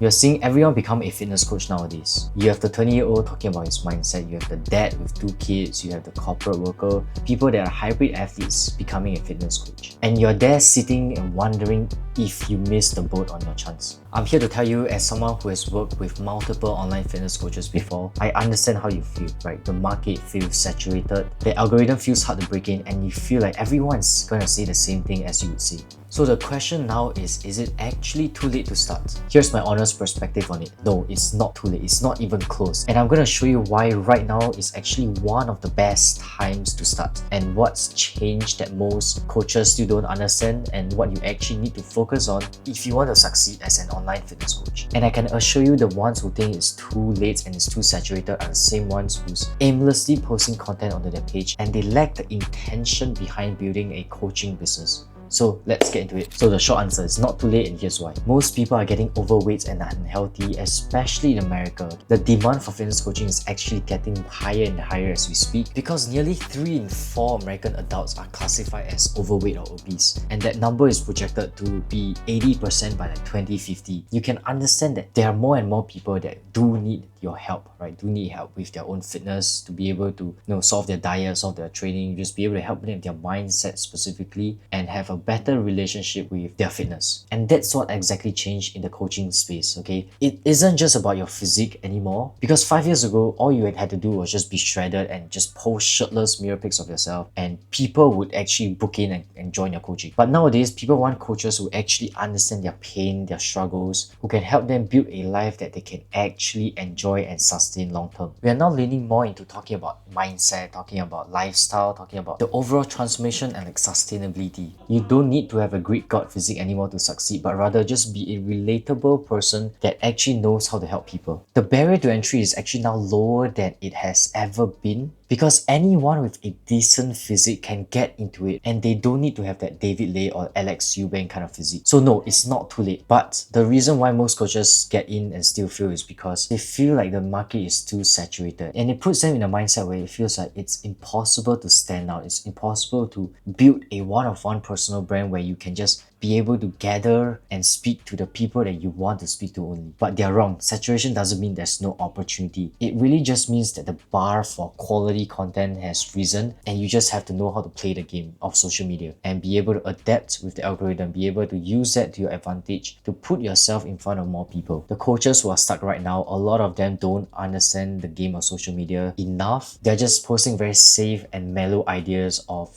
You're seeing everyone become a fitness coach nowadays. You have the 20-year-old talking about his mindset, you have the dad with 2 kids, you have the corporate worker, people that are hybrid athletes becoming a fitness coach. And you're there sitting and wondering if you missed the boat on your chance. I'm here to tell you, as someone who has worked with multiple online fitness coaches before, I understand how you feel, right? The market feels saturated, the algorithm feels hard to break in, and you feel like everyone's gonna say the same thing as you would say. So the question now is it actually too late to start? Here's my honest perspective on it. No, it's not too late. It's not even close. And I'm going to show you why right now is actually one of the best times to start, and what's changed that most coaches still don't understand, and what you actually need to focus on if you want to succeed as an online fitness coach. And I can assure you, the ones who think it's too late and it's too saturated are the same ones who's aimlessly posting content onto their page, and they lack the intention behind building a coaching business. So let's get into it. So the short answer is not too late, and here's why. Most people are getting overweight and unhealthy, especially in America. The demand for fitness coaching is actually getting higher and higher as we speak, because nearly 3 in 4 American adults are classified as overweight or obese, and that number is projected to be 80% by like 2050. You can understand that there are more and more people that do need your help, right? Do need help with their own fitness, to be able to solve their diet, solve their training, just be able to help them with their mindset specifically, and have a better relationship with their fitness. And that's what exactly changed in the coaching space, okay? It isn't just about your physique anymore, because 5 years ago, all you had to do was just be shredded and just post shirtless mirror pics of yourself, and people would actually book in and join your coaching. But nowadays, people want coaches who actually understand their pain, their struggles, who can help them build a life that they can actually enjoy and sustain long term. We are now leaning more into talking about mindset, talking about lifestyle, talking about the overall transformation and like sustainability. You don't need to have a Greek god physique anymore to succeed, but rather just be a relatable person that actually knows how to help people. The barrier to entry is actually now lower than it has ever been, because anyone with a decent physique can get into it, and they don't need to have that David Lay or Alex Eubank kind of physique. So no, it's not too late. But the reason why most coaches get in and still fail is because they feel like the market is too saturated, and it puts them in a mindset where it feels like it's impossible to stand out. It's impossible to build a one-of-one personal brand where you can just be able to gather and speak to the people that you want to speak to only. But they're wrong. Saturation doesn't mean there's no opportunity. It really just means that the bar for quality content has risen, and you just have to know how to play the game of social media and be able to adapt with the algorithm, be able to use that to your advantage to put yourself in front of more people. The coaches who are stuck right now, a lot of them don't understand the game of social media enough. They're just posting very safe and mellow ideas of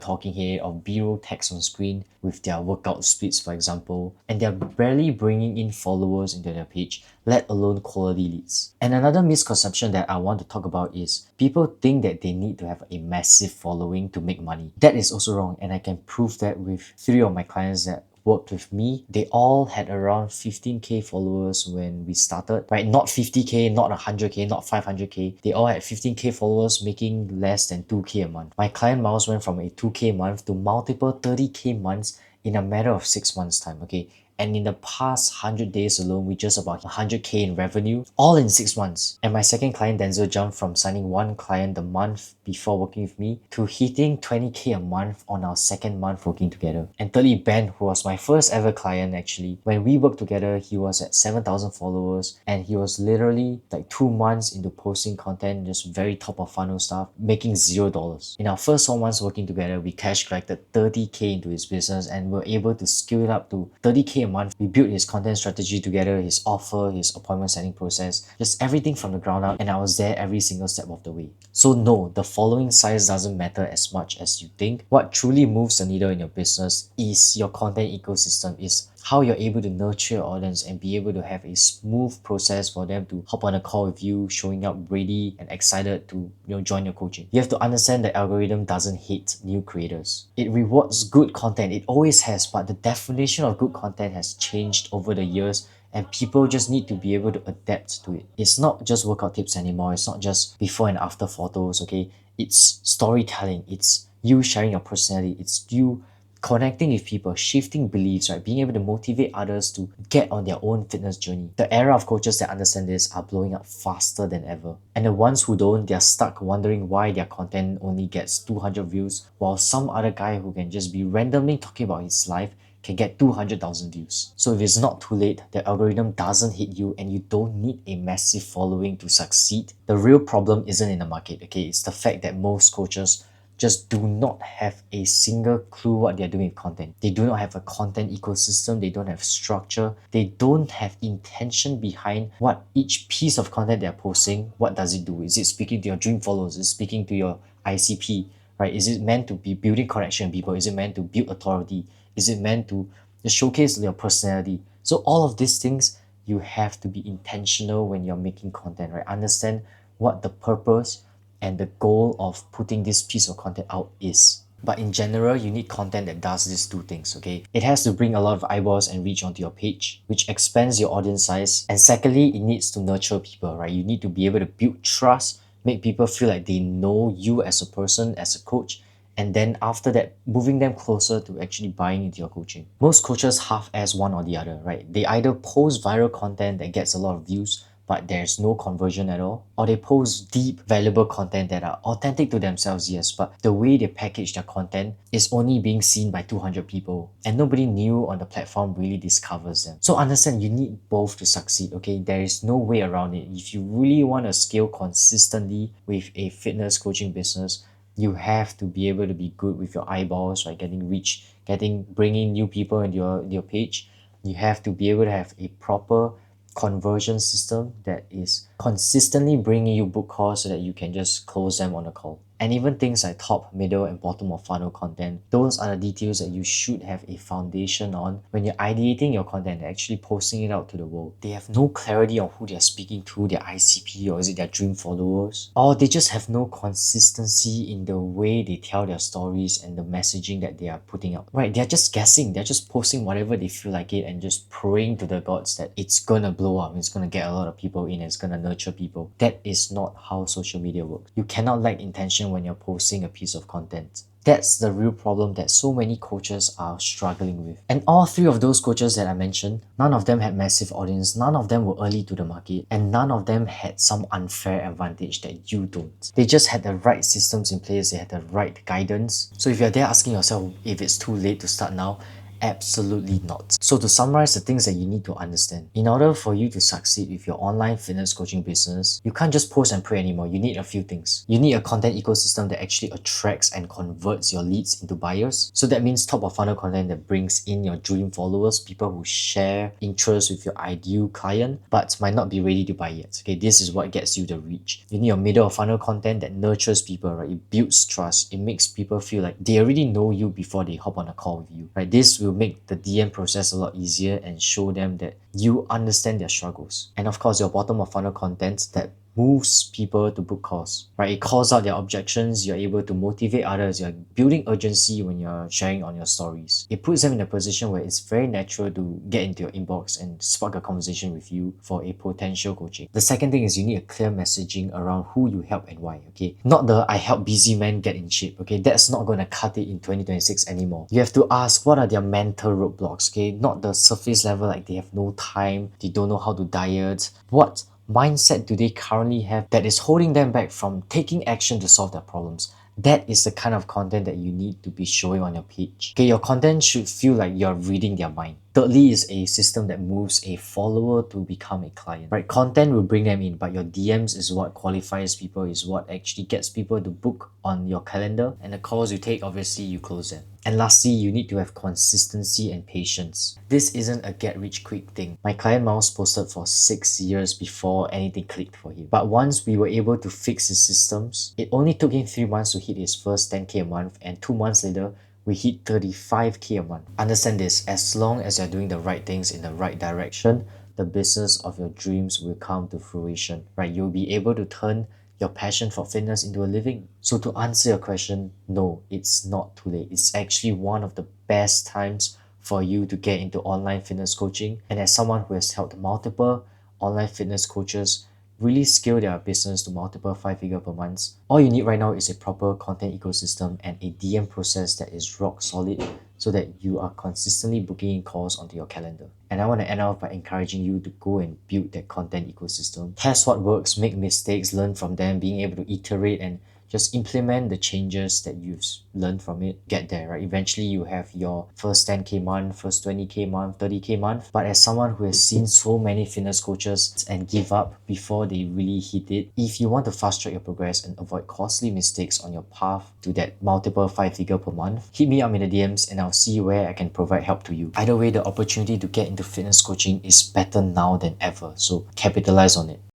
talking head, of B-roll text on screen with their workout splits, for example, and they're barely bringing in followers into their page, let alone quality leads. And another misconception that I want to talk about is people think that they need to have a massive following to make money. That is also wrong, and I can prove that with 3 of my clients that worked with me. They all had around 15k followers when we started, right? Not 50k, not 100k, not 500k. They all had 15k followers making less than 2k a month. My client Miles went from a 2k month to multiple 30k months in a matter of 6 months time, okay? And in the past 100 days alone, we just about 100k in revenue, all in 6 months. And my second client, Denzel, jumped from signing 1 client the month before working with me to hitting 20k a month on our second month working together. And thirdly, Ben, who was my first ever client actually, when we worked together, he was at 7,000 followers, and he was literally like 2 months into posting content, just very top of funnel stuff, making $0. In our first 4 months working together, we cash collected 30k into his business, and were able to scale it up to 30k a month. We built his content strategy together, his offer, his appointment setting process, just everything from the ground up, and I was there every single step of the way. So no, the following size doesn't matter as much as you think. What truly moves the needle in your business is your content ecosystem, is how you're able to nurture your audience and be able to have a smooth process for them to hop on a call with you, showing up ready and excited to join your coaching. You have to understand the algorithm doesn't hate new creators. It rewards good content. It always has, but the definition of good content has changed over the years, and people just need to be able to adapt to it. It's not just workout tips anymore. It's not just before and after photos, okay? It's storytelling. It's you sharing your personality. It's you connecting with people, shifting beliefs, right? Being able to motivate others to get on their own fitness journey. The era of coaches that understand this are blowing up faster than ever. And the ones who don't, they're stuck wondering why their content only gets 200 views, while some other guy who can just be randomly talking about his life can get 200,000 views. So if it's not too late, the algorithm doesn't hit you and you don't need a massive following to succeed. The real problem isn't in the market, okay? It's the fact that most coaches just do not have a single clue what they're doing with content. They do not have a content ecosystem, they don't have structure, they don't have intention behind what each piece of content they're posting, what does it do? Is it speaking to your dream followers? Is it speaking to your ICP? Right? Is it meant to be building connection with people? Is it meant to build authority? Is it meant to showcase your personality? So all of these things, you have to be intentional when you're making content, right? Understand what the purpose and the goal of putting this piece of content out is. But in general, you need content that does these two things, okay? It has to bring a lot of eyeballs and reach onto your page, which expands your audience size. And secondly, it needs to nurture people, right? You need to be able to build trust, make people feel like they know you as a person, as a coach, and then after that, moving them closer to actually buying into your coaching. Most coaches half-ass one or the other, right? They either post viral content that gets a lot of views, but there's no conversion at all, or they post deep, valuable content that are authentic to themselves, yes, but the way they package their content is only being seen by 200 people, and nobody new on the platform really discovers them. So understand, you need both to succeed, okay? There is no way around it. If you really want to scale consistently with a fitness coaching business, you have to be able to be good with your eyeballs, right? Getting reach, bringing new people into your page. You have to be able to have a proper conversion system that is consistently bringing you book calls so that you can just close them on a call. And even things like top, middle, and bottom of funnel content, those are the details that you should have a foundation on when you're ideating your content and actually posting it out to the world. They have no clarity on who they're speaking to, their ICP, or is it their dream followers? Or they just have no consistency in the way they tell their stories and the messaging that they are putting out. Right, they're just guessing, they're just posting whatever they feel like it and just praying to the gods that it's gonna blow up, it's gonna get a lot of people in, it's gonna nurture people. That is not how social media works. You cannot lack intention when you're posting a piece of content. That's the real problem that so many coaches are struggling with. And all three of those coaches that I mentioned, none of them had massive audience, none of them were early to the market, and none of them had some unfair advantage that you don't. They just had the right systems in place, they had the right guidance. So if you're there asking yourself if it's too late to start now, absolutely not. So to summarize the things that you need to understand, in order for you to succeed with your online fitness coaching business, you can't just post and pray anymore. You need a few things. You need a content ecosystem that actually attracts and converts your leads into buyers. So that means top of funnel content that brings in your dream followers, people who share interests with your ideal client but might not be ready to buy yet. Okay, this is what gets you the reach. You need your middle of funnel content that nurtures people, right? It builds trust. It makes people feel like they already know you before they hop on a call with you, right? This will make the DM process a lot easier and show them that you understand their struggles. And of course, your bottom of funnel content that moves people to book calls, right? It calls out their objections, you're able to motivate others, you're building urgency when you're sharing on your stories. It puts them in a position where it's very natural to get into your inbox and spark a conversation with you for a potential coaching. The second thing is you need a clear messaging around who you help and why, okay? Not the I help busy men get in shape, okay? That's not going to cut it in 2026 anymore. You have to ask what are their mental roadblocks, okay? Not the surface level like they have no time, they don't know how to diet. What mindset do they currently have that is holding them back from taking action to solve their problems? That is the kind of content that you need to be showing on your page. Okay, your content should feel like you're reading their mind. Thirdly is a system that moves a follower to become a client, right? Content will bring them in, but your DMs is what qualifies people, is what actually gets people to book on your calendar, and the calls you take, obviously you close them. And lastly, you need to have consistency and patience. This isn't a get-rich-quick thing. My client Miles posted for 6 years before anything clicked for him. But once we were able to fix his systems, it only took him 3 months to hit his first 10K a month, and 2 months later, we hit 35K a month. Understand this, as long as you're doing the right things in the right direction, the business of your dreams will come to fruition, right? You'll be able to turn your passion for fitness into a living. So to answer your question, no, it's not too late. It's actually one of the best times for you to get into online fitness coaching. And as someone who has helped multiple online fitness coaches really scale their business to multiple 5-figure per month, all you need right now is a proper content ecosystem and a DM process that is rock solid so that you are consistently booking in calls onto your calendar. And I want to end off by encouraging you to go and build that content ecosystem. Test what works, make mistakes, learn from them, being able to iterate and Just implement the changes that you've learned from it, get there, right? Eventually you have your first 10K month, first 20K month, 30K month. But as someone who has seen so many fitness coaches and give up before they really hit it, if you want to fast track your progress and avoid costly mistakes on your path to that multiple 5-figure per month, hit me up in the DMs and I'll see where I can provide help to you. Either way, the opportunity to get into fitness coaching is better now than ever, so capitalize on it.